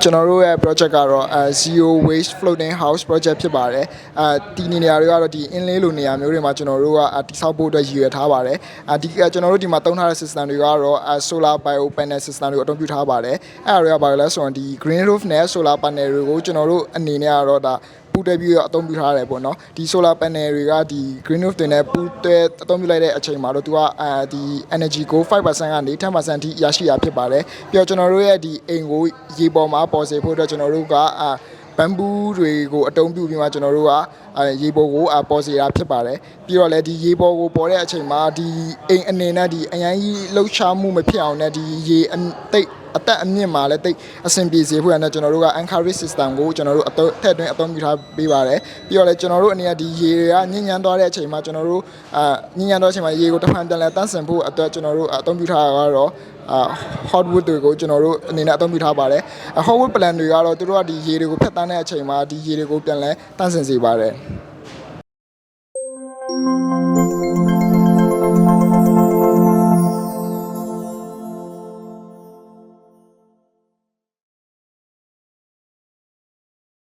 ကျွန်တော်တို့ရဲ့ project ကတော့zero waste floating house project ဖြစ်ပါတယ်ဒီနေရာတွေကတော့ဒီ inlay လိုနေရာမျိုးတွေမှာကျွန်တော်တို့ကတိစောက်ဖို့အတွက်ရည်ရွယ်ထားပါတယ်ဒီကျွန်တော်တို့ဒီမှာသုံးထားတဲ့ system တွေကတော့ solar bio panel system တွေကိုအသုံးပြုထားပါတယ်အဲ့ဒါတွေကဘာလဲဆိုတော့ဒီ green roof နဲ့ solar panel တွေကိုကျွန်တော်တို့အနေနဲ့ကတော့ဒါပူးတွဲပြီးတော့အသုံးပြုထားရတယ်ပေါ့နော်ဒီ solar panel တွေကဒီ green roof တွေနဲ့ပူးတွဲအသုံးပြုလိုက်တဲ့အချိန်မှာတော့သူကဒီ energy ကို 5% ကနေ 10% အထိရရှိရဖြစ်ပါတယ်ပြီးတော့ကျွန်တော်တို့ရဲ့ဒီအိမ်ကိုရေပေါ်မှာပေါ်စေဖို့အတွက်ကျွန်တော်တို့ကဘမ်ဘူးတွေကိုအသုံးပြုပြီးမှကျွန်တော်တို့ကရေပေါ်ကိုပေါ်စေတာဖြစ်ပါတယ်ပြီးတော့လည်းဒီရေပေါ်ကိုပေါ်တဲ့အချိန်မှာဒီအိမ်အနေနဲ့ဒီအရင်ကြီးလှုပ်ရှားမှုမဖြစ်အောင်နဲ့ဒီရေတိတ်အသက်အမြင့်မှာလည်းတိတ်အဆင်ပြေစေဖို့ရတဲ့ကျွန်တော်တို့က encourage system ကိုကျွန်တော်တို့ထည့်သွင်းအသုံးပြုထားပေးပါတယ်ပြီးတော့လည်းကျွန်တော်တို့အနေနဲ့ဒီရေတွေကညဉ့်ညမ်းသွားတဲ့အချိန်မှာကျွန်တော်တို့ညဉ့်ညမ်းသွားတဲ့အချိန်မှာရေကိုတစ်ဖန်ပြန်လဲတန်းဆင်ဖို့အတွက်ကျွန်တော်တို့အသုံးပြုထားတာကတော့ hotwood တွေကိုကျွန်တော်တို့အနေနဲ့အသုံးပြုထားပါတယ် hotwood plan တွေကတော့သူတို့ကဒီရေတွေကိုဖျက်ဆီးတဲ့အချိန်မှာဒီရေတွေကိုပြန်လဲတန်းဆင်စေပါတယ်